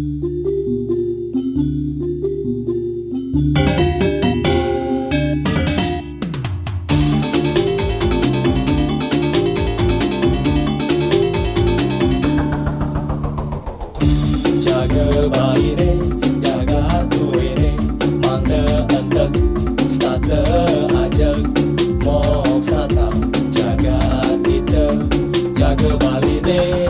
Jaga baire, jaga hatuene, mangga entek, stata ajak, mok sata, jaga kita, jaga baline.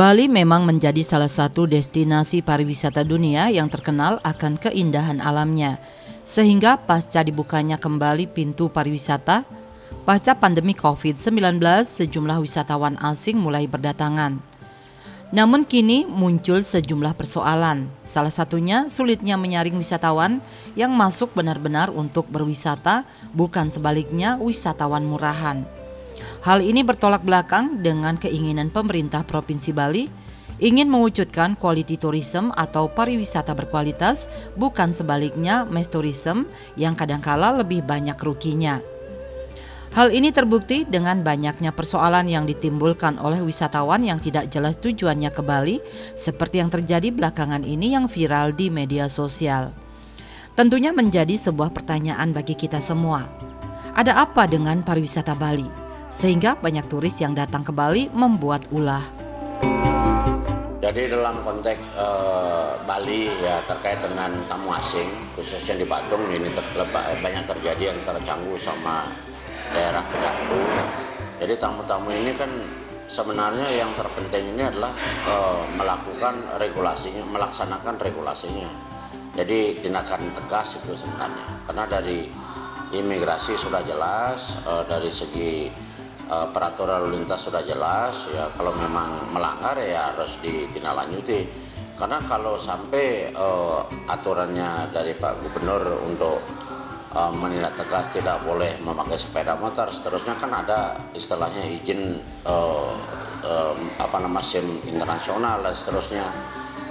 Bali memang menjadi salah satu destinasi pariwisata dunia yang terkenal akan keindahan alamnya. Sehingga pasca dibukanya kembali pintu pariwisata, pasca pandemi COVID-19, sejumlah wisatawan asing mulai berdatangan. Namun kini muncul sejumlah persoalan, salah satunya sulitnya menyaring wisatawan yang masuk benar-benar untuk berwisata, bukan sebaliknya wisatawan murahan. Hal ini bertolak belakang dengan keinginan pemerintah Provinsi Bali ingin mewujudkan quality tourism atau pariwisata berkualitas, bukan sebaliknya mass tourism yang kadangkala lebih banyak ruginya. Hal ini terbukti dengan banyaknya persoalan yang ditimbulkan oleh wisatawan yang tidak jelas tujuannya ke Bali, seperti yang terjadi belakangan ini yang viral di media sosial. Tentunya menjadi sebuah pertanyaan bagi kita semua. Ada apa dengan pariwisata Bali? Sehingga banyak turis yang datang ke Bali membuat ulah. Jadi dalam konteks Bali ya terkait dengan tamu asing, khususnya di Badung ini banyak terjadi yang terganggu sama daerah pecandu. Jadi tamu-tamu ini kan sebenarnya yang terpenting ini adalah melakukan regulasinya, melaksanakan regulasinya. Jadi tindakan tegas itu sebenarnya. Karena dari imigrasi sudah jelas, dari segi peraturan lalu lintas sudah jelas, ya kalau memang melanggar ya harus ditindaklanjuti. Karena kalau sampai aturannya dari Pak Gubernur untuk menindak tegas tidak boleh memakai sepeda motor, seterusnya kan ada istilahnya izin SIM internasional dan seterusnya.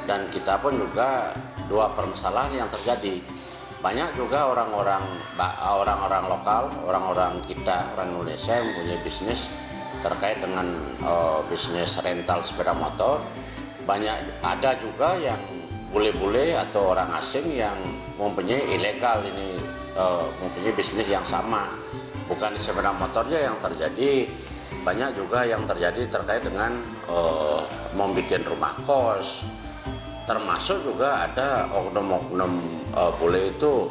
Dan kita pun juga dua permasalahan yang terjadi. Banyak juga orang-orang lokal, orang-orang kita, orang Indonesia yang mempunyai bisnis terkait dengan bisnis rental sepeda motor. Banyak ada juga yang bule-bule atau orang asing yang mempunyai ilegal ini, mempunyai bisnis yang sama. Bukan di sepeda motornya yang terjadi, banyak juga yang terjadi terkait dengan membuat rumah kos. Termasuk juga ada oknum-oknum bule itu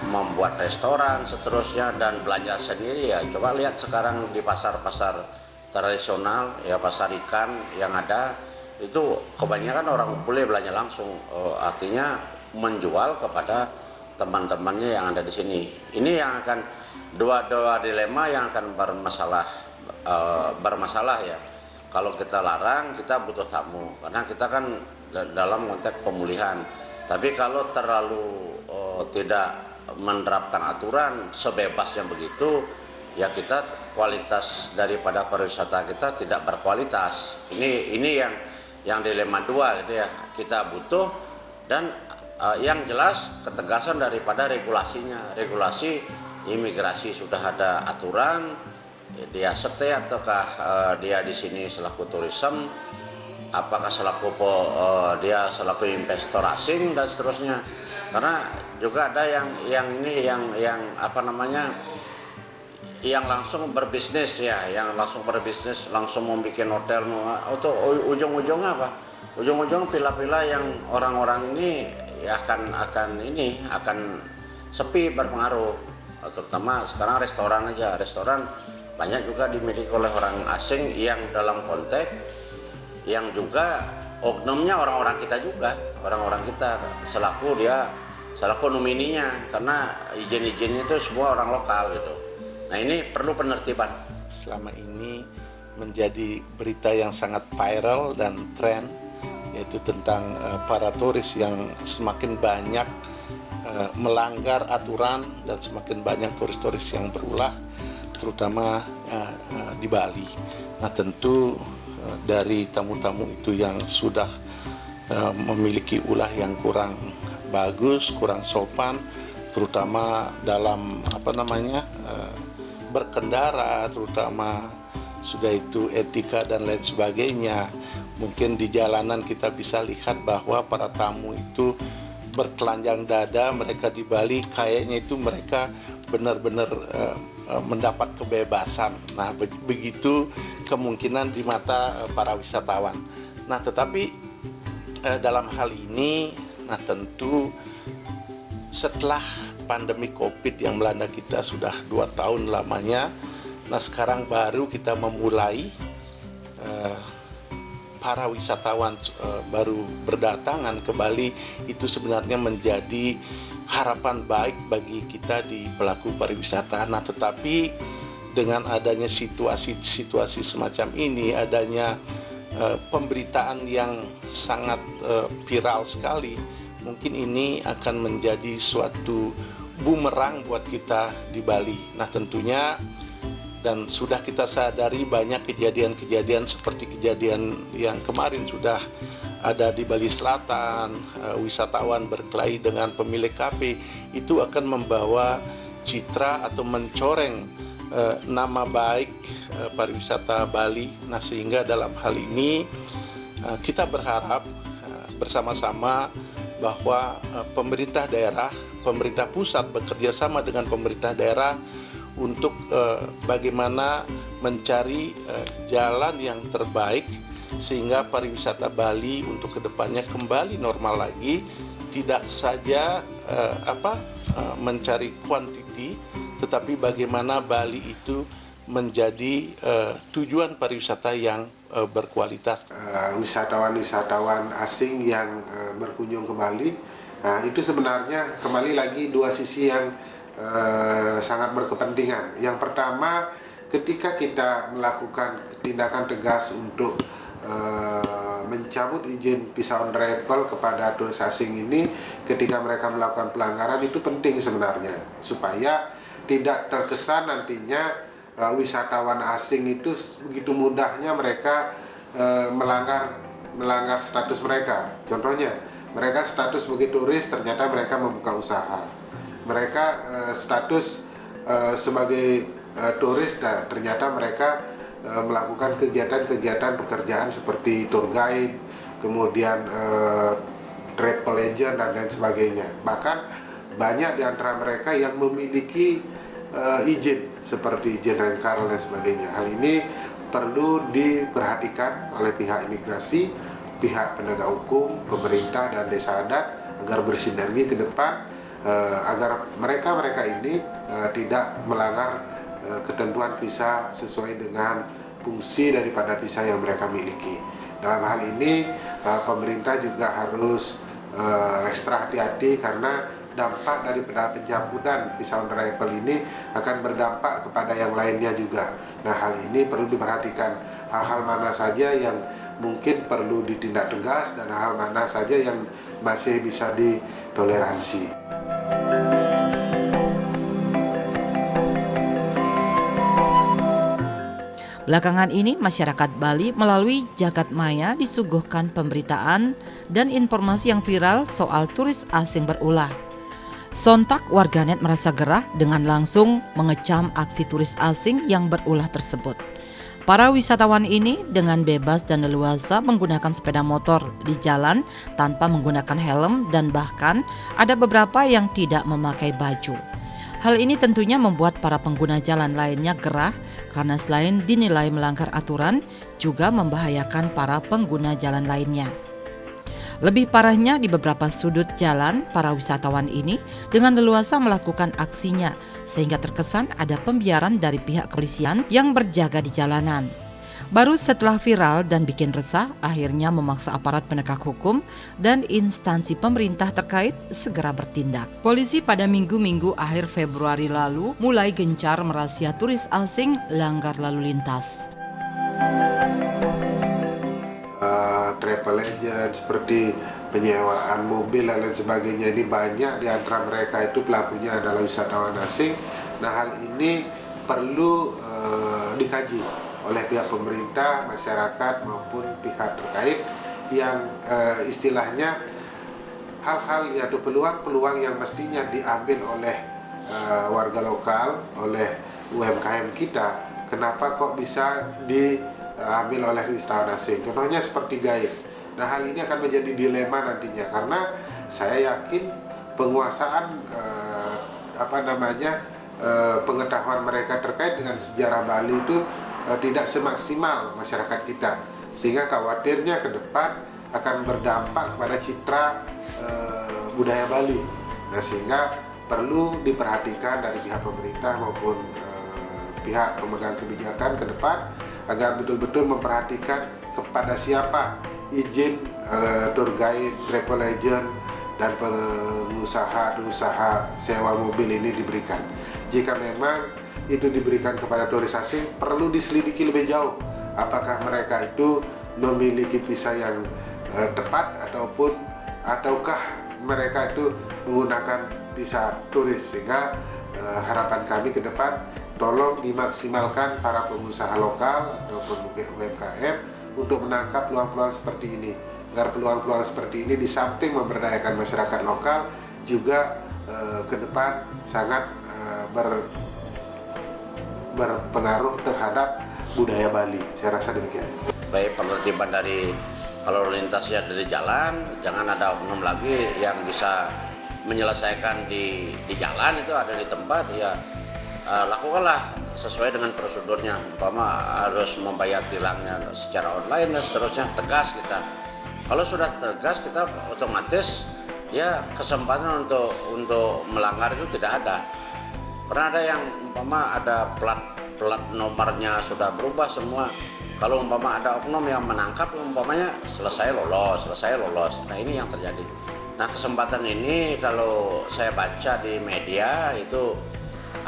membuat restoran seterusnya dan belanja sendiri ya. Coba lihat sekarang di pasar-pasar tradisional ya, pasar ikan yang ada itu kebanyakan orang bule belanja langsung, artinya menjual kepada teman-temannya yang ada di sini. Ini yang akan dua dilema yang akan bermasalah ya. Kalau kita larang, kita butuh tamu karena kita kan dalam konteks pemulihan. Tapi kalau terlalu tidak menerapkan aturan sebebasnya begitu, ya kita kualitas daripada pariwisata kita tidak berkualitas. Ini yang dilema dua gitu ya. Kita butuh dan yang jelas ketegasan daripada regulasinya. Regulasi imigrasi sudah ada aturan, dia stay ataukah dia di sini selaku turism, apakah dia selaku investor asing dan seterusnya. Karena juga ada yang langsung berbisnis ya, yang langsung berbisnis, langsung membuat hotel atau ujung-ujungnya apa? Ujung-ujung pila-pila yang orang-orang ini ya akan sepi berpengaruh. Terutama sekarang restoran banyak juga dimiliki oleh orang asing yang dalam konteks yang juga oknumnya orang-orang kita juga, orang-orang kita selaku nomininya, karena izin-izinnya itu semua orang lokal gitu. Nah ini perlu penertiban. Selama ini menjadi berita yang sangat viral dan tren, yaitu tentang para turis yang semakin banyak melanggar aturan dan semakin banyak turis-turis yang berulah, terutama di Bali. Nah tentu dari tamu-tamu itu yang sudah memiliki ulah yang kurang bagus, kurang sopan, terutama dalam berkendara, terutama sudah itu etika dan lain sebagainya. Mungkin di jalanan kita bisa lihat bahwa para tamu itu bertelanjang dada, mereka di Bali kayaknya itu mereka benar-benar mendapat kebebasan. Nah, begitu kemungkinan di mata para wisatawan. Nah, tetapi dalam hal ini, tentu setelah pandemi COVID yang melanda kita sudah 2 tahun lamanya, sekarang baru kita memulai para wisatawan baru berdatangan ke Bali. Itu sebenarnya menjadi harapan baik bagi kita di pelaku pariwisata. Nah, tetapi dengan adanya situasi semacam ini, adanya pemberitaan yang sangat viral sekali, mungkin ini akan menjadi suatu bumerang buat kita di Bali. Nah, tentunya dan sudah kita sadari banyak kejadian-kejadian seperti kejadian yang kemarin sudah ada di Bali Selatan, wisatawan berkelahi dengan pemilik kafe, itu akan membawa citra atau mencoreng nama baik pariwisata Bali. Nah, sehingga dalam hal ini kita berharap bersama-sama bahwa pemerintah daerah, pemerintah pusat bekerja sama dengan pemerintah daerah untuk bagaimana mencari jalan yang terbaik sehingga pariwisata Bali untuk kedepannya kembali normal lagi, tidak saja mencari kuantiti, tetapi bagaimana Bali itu menjadi tujuan pariwisata yang berkualitas. Wisatawan-wisatawan asing yang berkunjung ke Bali, itu sebenarnya kembali lagi dua sisi yang sangat berkepentingan. Yang pertama, ketika kita melakukan tindakan tegas untuk mencabut izin visa on arrival kepada turis asing ini ketika mereka melakukan pelanggaran, itu penting sebenarnya supaya tidak terkesan nantinya wisatawan asing itu begitu mudahnya mereka melanggar status mereka. Contohnya, mereka status sebagai turis, ternyata mereka membuka usaha. Mereka status sebagai turis, ternyata mereka melakukan kegiatan-kegiatan pekerjaan seperti tour guide, kemudian travel agent dan lain sebagainya. Bahkan banyak di antara mereka yang memiliki izin seperti izin rental dan sebagainya. Hal ini perlu diperhatikan oleh pihak imigrasi, pihak penegak hukum, pemerintah dan desa adat agar bersinergi ke depan agar mereka ini tidak melanggar ketentuan visa sesuai dengan fungsi daripada visa yang mereka miliki. Dalam hal ini pemerintah juga harus ekstra hati-hati karena dampak daripada pencabutan visa on arrival ini akan berdampak kepada yang lainnya juga. Nah, hal ini perlu diperhatikan, hal-hal mana saja yang mungkin perlu ditindak tegas dan hal mana saja yang masih bisa ditoleransi. Belakangan ini masyarakat Bali melalui jagat maya disuguhkan pemberitaan dan informasi yang viral soal turis asing berulah. Sontak warganet merasa gerah dengan langsung mengecam aksi turis asing yang berulah tersebut. Para wisatawan ini dengan bebas dan leluasa menggunakan sepeda motor di jalan tanpa menggunakan helm dan bahkan ada beberapa yang tidak memakai baju. Hal ini tentunya membuat para pengguna jalan lainnya gerah karena selain dinilai melanggar aturan, juga membahayakan para pengguna jalan lainnya. Lebih parahnya di beberapa sudut jalan, para wisatawan ini dengan leluasa melakukan aksinya sehingga terkesan ada pembiaran dari pihak kepolisian yang berjaga di jalanan. Baru setelah viral dan bikin resah, akhirnya memaksa aparat penegak hukum dan instansi pemerintah terkait segera bertindak. Polisi pada minggu-minggu akhir Februari lalu mulai gencar merazia turis asing langgar lalu lintas. Travel agent seperti penyewaan mobil dan lain sebagainya, ini banyak di antara mereka itu pelakunya adalah wisatawan asing. Nah, hal ini perlu dikaji oleh pihak pemerintah, masyarakat maupun pihak terkait yang istilahnya hal-hal atau peluang-peluang yang mestinya diambil oleh warga lokal, oleh UMKM kita, kenapa kok bisa diambil oleh wisatawan asing? Contohnya seperti guide. Nah, hal ini akan menjadi dilema nantinya karena saya yakin penguasaan pengetahuan mereka terkait dengan sejarah Bali itu tidak semaksimal masyarakat kita, sehingga khawatirnya ke depan akan berdampak kepada citra budaya Bali. Nah, sehingga perlu diperhatikan dari pihak pemerintah maupun pihak pemegang kebijakan ke depan agar betul-betul memperhatikan kepada siapa izin tour guide, travel agent, dan pengusaha sewa mobil ini diberikan. Jika memang itu diberikan kepada turis asing, perlu diselidiki lebih jauh apakah mereka itu memiliki visa yang tepat ataukah mereka itu menggunakan visa turis. Sehingga harapan kami ke depan, tolong dimaksimalkan para pengusaha lokal ataupun UMKM untuk menangkap peluang-peluang seperti ini, agar peluang-peluang seperti ini di samping memberdayakan masyarakat lokal juga ke depan sangat berpengaruh terhadap budaya Bali. Saya rasa demikian. Baik penertiban dari kalau lintasnya dari jalan, jangan ada oknum lagi yang bisa menyelesaikan di jalan, itu ada di tempat ya. Lakukanlah sesuai dengan prosedurnya, umpama harus membayar tilangnya secara online dan seterusnya, tegas kita. Kalau sudah tegas, kita otomatis ya kesempatan untuk melanggar itu tidak ada. Karena ada yang umpama ada plat nomornya sudah berubah semua. Kalau umpama ada oknum yang menangkap, umpamanya selesai lolos. Nah, ini yang terjadi. Nah, kesempatan ini kalau saya baca di media itu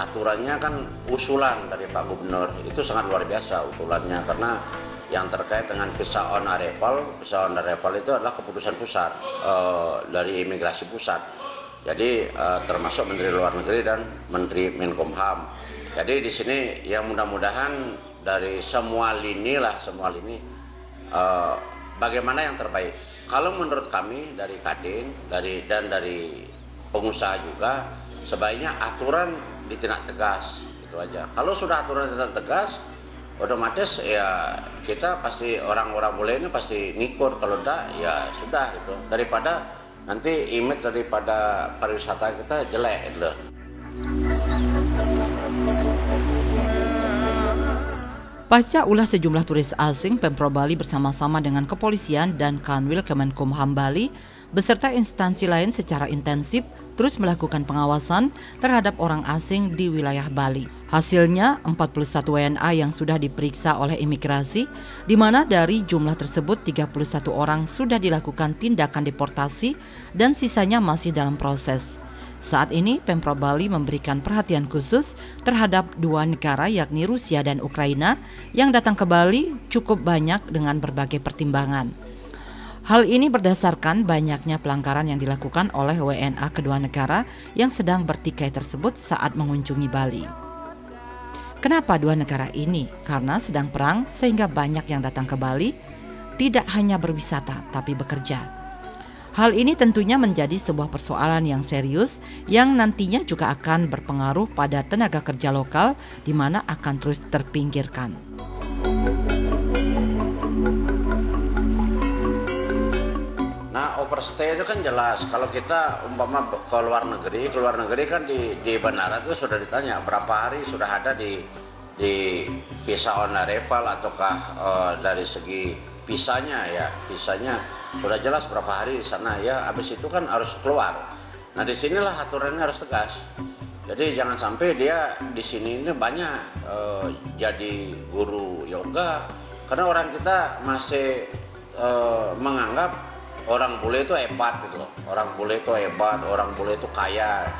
aturannya kan usulan dari Pak Gubernur, itu sangat luar biasa usulannya, karena yang terkait dengan visa on arrival itu adalah keputusan pusat dari imigrasi pusat. Jadi termasuk Menteri Luar Negeri dan Menteri Menkumham. Jadi di sini yang mudah-mudahan dari semua lini bagaimana yang terbaik. Kalau menurut kami dari Kadin dan dari pengusaha juga, sebaiknya aturan ditindak tegas, itu aja. Kalau sudah aturan ditindak tegas, otomatis ya kita pasti orang-orang bule ini pasti ngikut. Kalau enggak ya sudah gitu. Daripada nanti image daripada pariwisata kita jelek gitu. Pasca ulah sejumlah turis asing, Pemprov Bali bersama-sama dengan kepolisian dan Kanwil Kemenkumham Bali beserta instansi lain secara intensif terus melakukan pengawasan terhadap orang asing di wilayah Bali. Hasilnya 41 WNA yang sudah diperiksa oleh imigrasi, di mana dari jumlah tersebut 31 orang sudah dilakukan tindakan deportasi dan sisanya masih dalam proses. Saat ini Pemprov Bali memberikan perhatian khusus terhadap dua negara yakni Rusia dan Ukraina yang datang ke Bali cukup banyak dengan berbagai pertimbangan. Hal ini berdasarkan banyaknya pelanggaran yang dilakukan oleh WNA kedua negara yang sedang bertikai tersebut saat mengunjungi Bali. Kenapa dua negara ini? Karena sedang perang sehingga banyak yang datang ke Bali tidak hanya berwisata tapi bekerja. Hal ini tentunya menjadi sebuah persoalan yang serius yang nantinya juga akan berpengaruh pada tenaga kerja lokal di mana akan terus terpinggirkan. Nah, overstay itu kan jelas. Kalau kita umpama ke luar negeri kan di bandara itu sudah ditanya berapa hari sudah ada di visa on arrival ataukah dari segi visanya sudah jelas berapa hari di sana ya. Habis itu kan harus keluar. Nah, disinilah aturannya harus tegas. Jadi jangan sampai dia di sini ini banyak jadi guru yoga, karena orang kita masih menganggap orang bule itu hebat gitu loh. Orang bule itu hebat, orang bule itu kaya.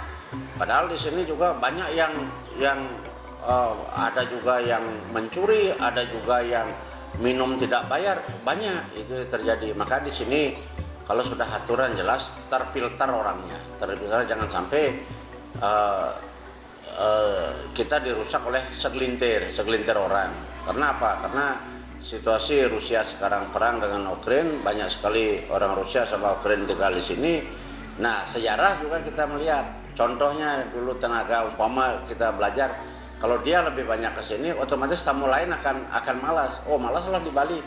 Padahal di sini juga banyak yang ada juga yang mencuri, ada juga yang minum tidak bayar, banyak itu terjadi. Maka di sini kalau sudah aturan jelas terfilter orangnya, jangan sampai kita dirusak oleh segelintir orang. Karena apa? Karena situasi Rusia sekarang perang dengan Ukraina, banyak sekali orang Rusia sama Ukraina tinggal di sini. Nah, sejarah juga kita melihat. Contohnya dulu tenaga umpama kita belajar, kalau dia lebih banyak ke sini, otomatis tamu lain akan malas. Oh, malas lah di Bali.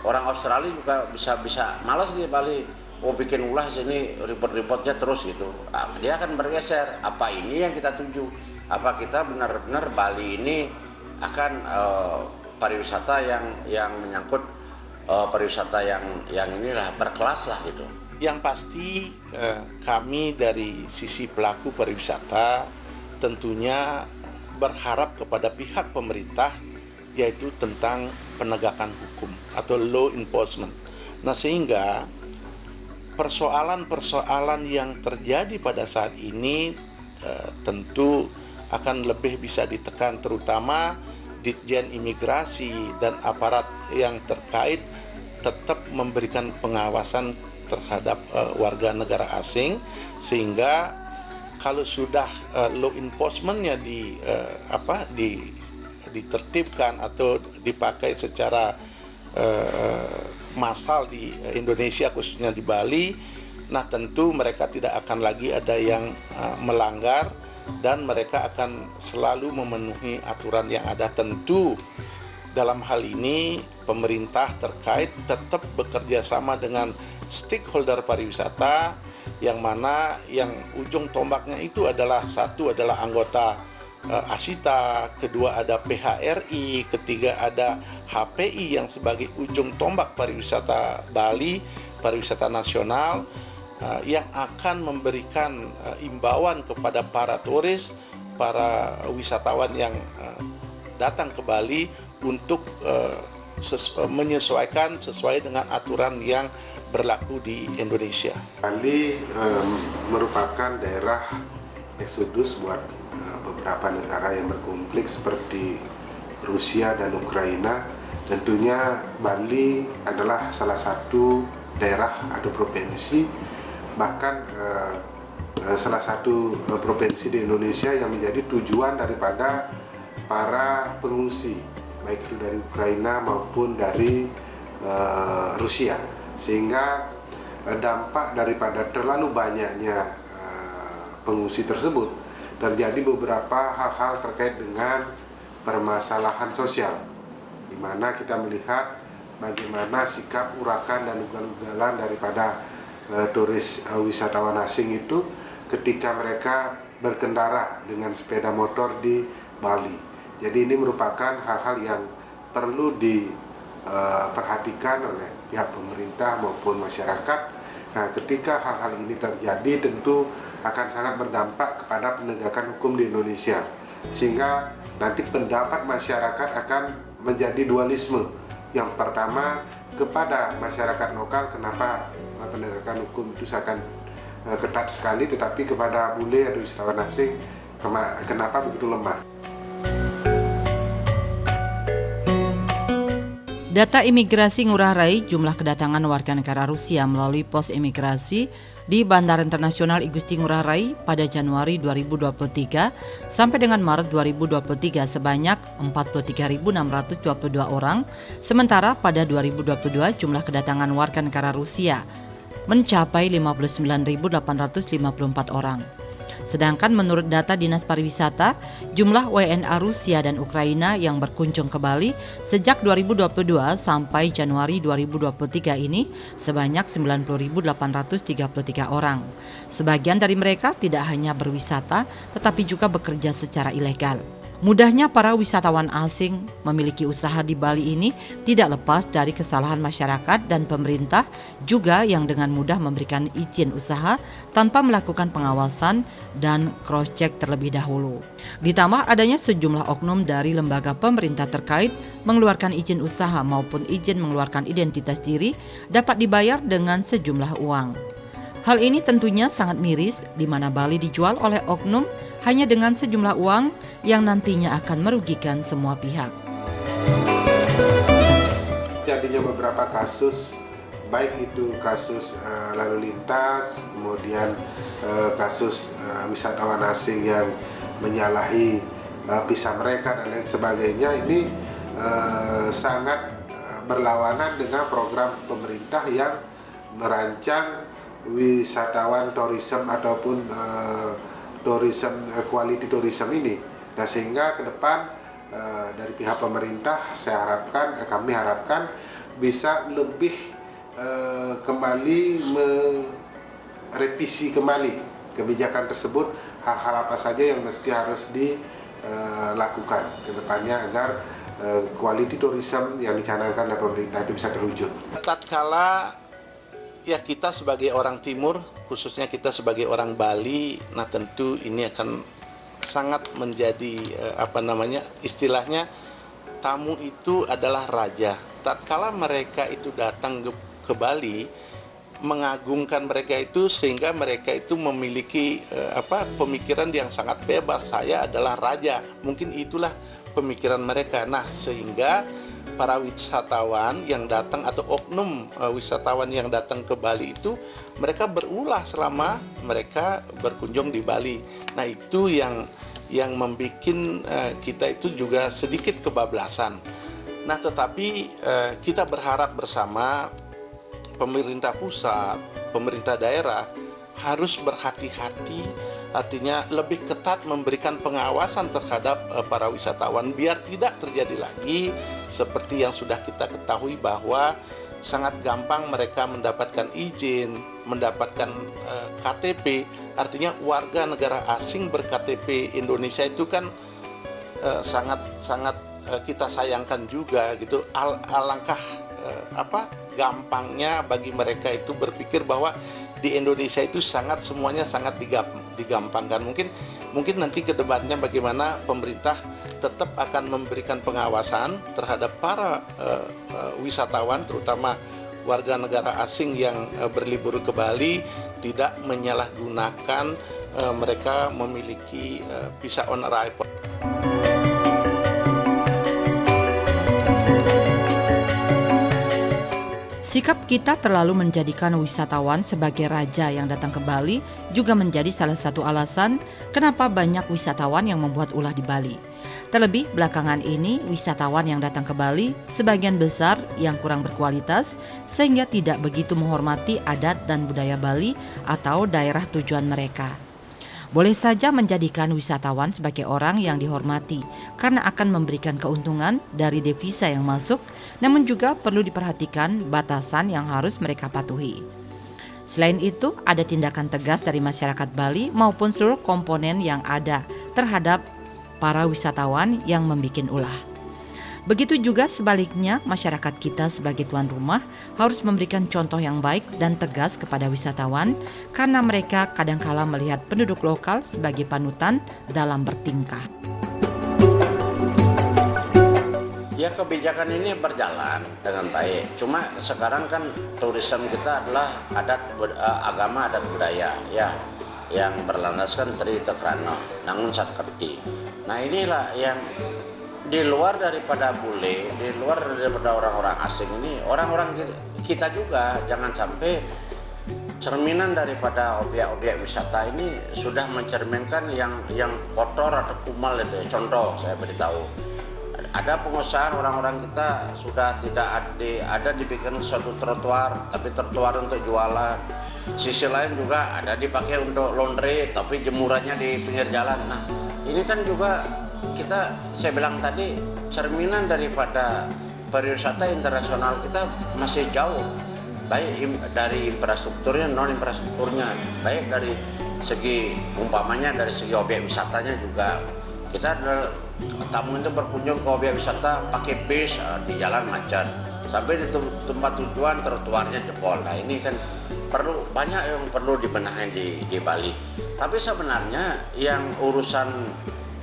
Orang Australia juga bisa malas di Bali. Oh, bikin ulah sini ribut-ributnya terus gitu. Dia akan bergeser. Apa ini yang kita tuju? Apa kita benar-benar Bali ini akan pariwisata yang menyangkut pariwisata yang inilah berkelas lah gitu. Yang pasti kami dari sisi pelaku pariwisata tentunya berharap kepada pihak pemerintah, yaitu tentang penegakan hukum atau law enforcement. Nah, sehingga persoalan-persoalan yang terjadi pada saat ini tentu akan lebih bisa ditekan, terutama Ditjen Imigrasi dan aparat yang terkait tetap memberikan pengawasan terhadap warga negara asing, sehingga kalau sudah law enforcement-nya ditertibkan atau dipakai secara massal di Indonesia, khususnya di Bali, nah tentu mereka tidak akan lagi ada yang melanggar dan mereka akan selalu memenuhi aturan yang ada. Tentu dalam hal ini pemerintah terkait tetap bekerja sama dengan stakeholder pariwisata, yang mana yang ujung tombaknya itu adalah satu adalah anggota ASITA, kedua ada PHRI, ketiga ada HPI yang sebagai ujung tombak pariwisata Bali, pariwisata nasional, yang akan memberikan imbauan kepada para turis, para wisatawan yang datang ke Bali untuk menyesuaikan sesuai dengan aturan yang berlaku di Indonesia. Bali merupakan daerah eksodus buat beberapa negara yang berkonflik seperti Rusia dan Ukraina. Tentunya Bali adalah salah satu daerah atau provinsi, bahkan salah satu provinsi di Indonesia yang menjadi tujuan daripada para pengungsi, baik itu dari Ukraina maupun dari Rusia, sehingga dampak daripada terlalu banyaknya pengungsi tersebut terjadi beberapa hal-hal terkait dengan permasalahan sosial, di mana kita melihat bagaimana sikap urakan dan ugal-ugalan daripada turis wisatawan asing itu ketika mereka berkendara dengan sepeda motor di Bali. Jadi ini merupakan hal-hal yang perlu diperhatikan oleh pihak pemerintah maupun masyarakat. Nah, ketika hal-hal ini terjadi tentu akan sangat berdampak kepada penegakan hukum di Indonesia, sehingga nanti pendapat masyarakat akan menjadi dualisme. Yang pertama, kepada masyarakat lokal kenapa penegakan hukum itu akan ketat sekali, tetapi kepada bule atau wisatawan asing kenapa begitu lemah. Data imigrasi Ngurah Rai, jumlah kedatangan warga negara Rusia melalui pos imigrasi di Bandara Internasional I Gusti Ngurah Rai pada Januari 2023 sampai dengan Maret 2023 sebanyak 43.622 orang, sementara pada 2022 jumlah kedatangan warga negara Rusia mencapai 59.854 orang. Sedangkan menurut data Dinas Pariwisata, jumlah WNA Rusia dan Ukraina yang berkunjung ke Bali sejak 2022 sampai Januari 2023 ini sebanyak 90.833 orang. Sebagian dari mereka tidak hanya berwisata, tetapi juga bekerja secara ilegal. Mudahnya para wisatawan asing memiliki usaha di Bali ini tidak lepas dari kesalahan masyarakat dan pemerintah juga yang dengan mudah memberikan izin usaha tanpa melakukan pengawasan dan cross-check terlebih dahulu. Ditambah adanya sejumlah oknum dari lembaga pemerintah terkait mengeluarkan izin usaha maupun izin mengeluarkan identitas diri dapat dibayar dengan sejumlah uang. Hal ini tentunya sangat miris di mana Bali dijual oleh oknum hanya dengan sejumlah uang yang nantinya akan merugikan semua pihak. Jadinya beberapa kasus, baik itu kasus lalu lintas, kemudian kasus wisatawan asing yang menyalahi visa mereka dan lain sebagainya. Ini sangat berlawanan dengan program pemerintah yang merancang wisatawan tourism ataupun quality tourism ini. Nah, sehingga ke depan dari pihak pemerintah kami harapkan bisa lebih kembali merevisi kembali kebijakan tersebut, hal-hal apa saja yang mesti harus dilakukan ke depannya agar quality tourism yang dicanangkan oleh pemerintah itu bisa terwujud. Tatkala ya kita sebagai orang timur, khususnya kita sebagai orang Bali, nah tentu ini akan sangat menjadi istilahnya tamu itu adalah raja. Tatkala mereka itu datang ke Bali, mengagungkan mereka itu sehingga mereka itu memiliki pemikiran yang sangat bebas. Saya adalah raja, mungkin itulah pemikiran mereka. Nah, sehingga para wisatawan yang datang atau oknum wisatawan yang datang ke Bali itu mereka berulah selama mereka berkunjung di Bali. Nah, itu yang membuat kita itu juga sedikit kebablasan. Nah, tetapi kita berharap bersama pemerintah pusat, pemerintah daerah harus berhati-hati, artinya lebih ketat memberikan pengawasan terhadap para wisatawan biar tidak terjadi lagi seperti yang sudah kita ketahui bahwa sangat gampang mereka mendapatkan izin, mendapatkan KTP, artinya warga negara asing ber-KTP Indonesia itu kan sangat kita sayangkan juga gitu. Alangkah gampangnya bagi mereka itu berpikir bahwa di Indonesia itu semuanya sangat digampangkan. Mungkin nanti ke depannya bagaimana pemerintah tetap akan memberikan pengawasan terhadap para wisatawan, terutama warga negara asing yang berlibur ke Bali, tidak menyalahgunakan mereka memiliki visa on arrival. Sikap kita terlalu menjadikan wisatawan sebagai raja yang datang ke Bali juga menjadi salah satu alasan kenapa banyak wisatawan yang membuat ulah di Bali. Terlebih belakangan ini wisatawan yang datang ke Bali sebagian besar yang kurang berkualitas sehingga tidak begitu menghormati adat dan budaya Bali atau daerah tujuan mereka. Boleh saja menjadikan wisatawan sebagai orang yang dihormati karena akan memberikan keuntungan dari devisa yang masuk, namun juga perlu diperhatikan batasan yang harus mereka patuhi. Selain itu, ada tindakan tegas dari masyarakat Bali maupun seluruh komponen yang ada terhadap para wisatawan yang membuat ulah. Begitu juga sebaliknya, masyarakat kita sebagai tuan rumah harus memberikan contoh yang baik dan tegas kepada wisatawan karena mereka kadangkala melihat penduduk lokal sebagai panutan dalam bertingkah. Ya, kebijakan ini berjalan dengan baik. Cuma sekarang kan turisme kita adalah agama adat budaya ya, yang berlandaskan Trita Krana, Nangun Satkerti. Nah, inilah yang di luar daripada bule, di luar daripada orang-orang asing ini, orang-orang kita juga jangan sampai cerminan daripada objek-objek wisata ini sudah mencerminkan yang kotor atau kumal itu. Contoh saya beritahu, ada pengusaha orang-orang kita sudah tidak ada dibikin suatu trotoar, tapi trotoar untuk jualan. Sisi lain juga ada dipakai untuk laundry, tapi jemurannya di pinggir jalan. Nah, ini kan juga saya bilang tadi, cerminan daripada pariwisata internasional kita masih jauh, baik dari infrastrukturnya, non infrastrukturnya, baik dari segi umpamanya dari segi objek wisatanya juga. Kita tamu itu berkunjung ke objek wisata pakai bis di jalan macet, sampai di tempat tujuan trotoarnya jebol. Nah, ini kan banyak yang perlu dibenahi di Bali. Tapi sebenarnya yang urusan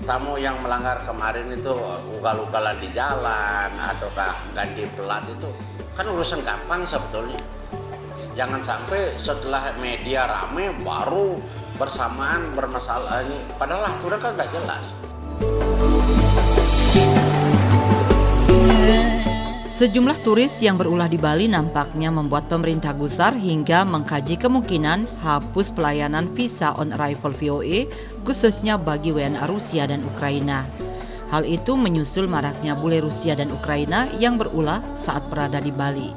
tamu yang melanggar kemarin itu ugal-ugalan di jalan ataukah ganti pelat itu kan urusan gampang sebetulnya. Jangan sampai setelah media rame baru bersamaan bermasalah ini, padahal aturan kan udah jelas. Sejumlah turis yang berulah di Bali nampaknya membuat pemerintah gusar hingga mengkaji kemungkinan hapus pelayanan visa on arrival VOA khususnya bagi WNA Rusia dan Ukraina. Hal itu menyusul maraknya bule Rusia dan Ukraina yang berulah saat berada di Bali.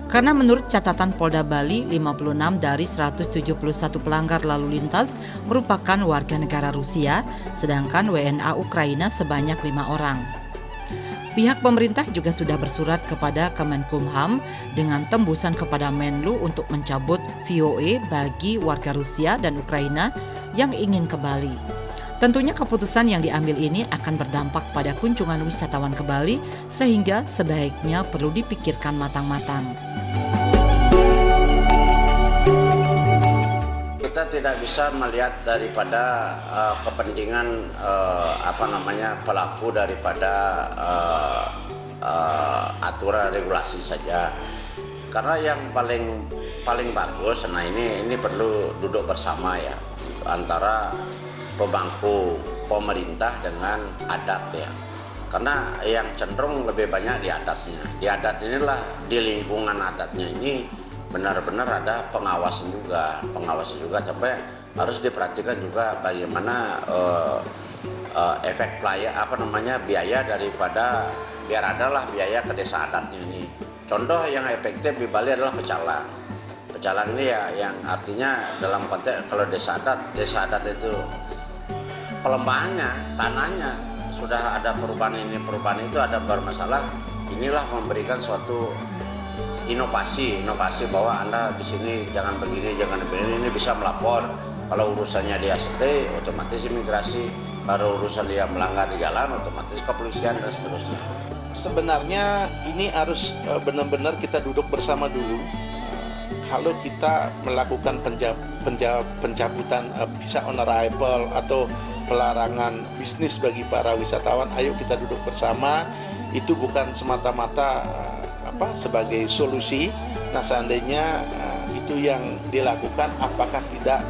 Karena menurut catatan Polda Bali, 56 dari 171 pelanggar lalu lintas merupakan warga negara Rusia, sedangkan WNA Ukraina sebanyak 5 orang. Pihak pemerintah juga sudah bersurat kepada Kemenkumham dengan tembusan kepada Menlu untuk mencabut VOA bagi warga Rusia dan Ukraina yang ingin ke Bali. Tentunya keputusan yang diambil ini akan berdampak pada kunjungan wisatawan ke Bali sehingga sebaiknya perlu dipikirkan matang-matang. Kita tidak bisa melihat daripada kepentingan pelaku daripada aturan regulasi saja, karena yang paling bagus, nah ini perlu duduk bersama ya antara pemangku pemerintah dengan adat ya, karena yang cenderung lebih banyak di adatnya. Di adat inilah, di lingkungan adatnya ini benar-benar ada pengawasan juga sampai harus diperhatikan juga bagaimana efek biaya daripada, biar adalah biaya ke desa adatnya ini. Contoh yang efektif di Bali adalah pecalang. Pecalang ini ya yang artinya dalam konteks kalau desa adat itu pelembahannya, tanahnya sudah ada perubahan itu ada bermasalah. Inilah memberikan suatu inovasi bahwa Anda di sini jangan begini, ini bisa melapor. Kalau urusannya dia ACT, otomatis imigrasi. Kalau urusan dia melanggar di jalan, otomatis kepolisian dan seterusnya. Sebenarnya ini harus benar-benar kita duduk bersama dulu. Kalau kita melakukan pencabutan visa on arrival atau pelarangan bisnis bagi para wisatawan, ayo kita duduk bersama. Itu bukan semata-mata sebagai solusi. Nah, seandainya itu yang dilakukan, apakah tidak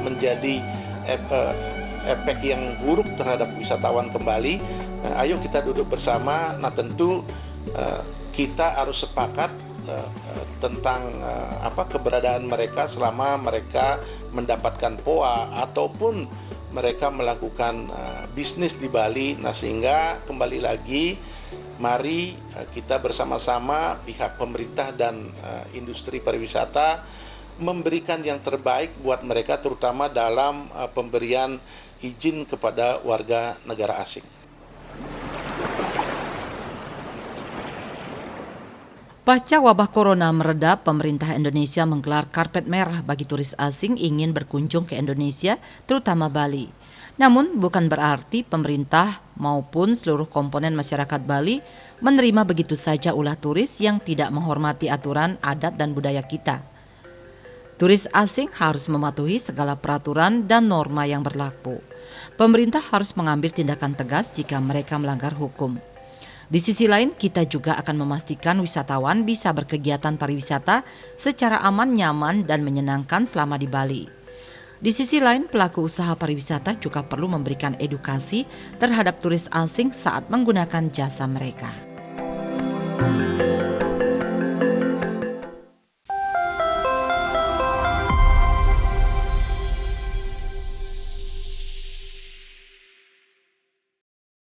menjadi efek yang buruk terhadap wisatawan kembali? Nah, ayo kita duduk bersama. Nah, tentu kita harus sepakat tentang keberadaan mereka selama mereka mendapatkan POA ataupun mereka melakukan bisnis di Bali. Nah, sehingga kembali lagi, mari kita bersama-sama pihak pemerintah dan industri pariwisata memberikan yang terbaik buat mereka, terutama dalam pemberian izin kepada warga negara asing. Pasca wabah corona mereda, pemerintah Indonesia menggelar karpet merah bagi turis asing ingin berkunjung ke Indonesia, terutama Bali. Namun bukan berarti pemerintah maupun seluruh komponen masyarakat Bali menerima begitu saja ulah turis yang tidak menghormati aturan adat dan budaya kita. Turis asing harus mematuhi segala peraturan dan norma yang berlaku. Pemerintah harus mengambil tindakan tegas jika mereka melanggar hukum. Di sisi lain, kita juga akan memastikan wisatawan bisa berkegiatan pariwisata secara aman, nyaman, dan menyenangkan selama di Bali. Di sisi lain, pelaku usaha pariwisata juga perlu memberikan edukasi terhadap turis asing saat menggunakan jasa mereka.